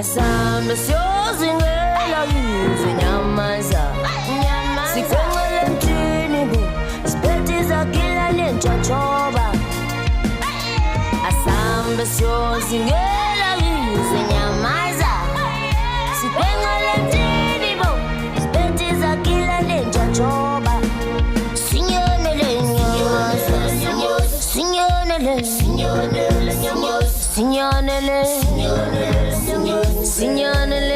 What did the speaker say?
Asamba siyozingela yize nyamaza sikwengela mthini bo siphethe zakila lentshatshoba Asamba siyozingela yize nyamaza sikwengela mthini bo siphethe zakila lentshatshoba Sinyonele nyamaza Sinyonele Sinyonele Sinyonele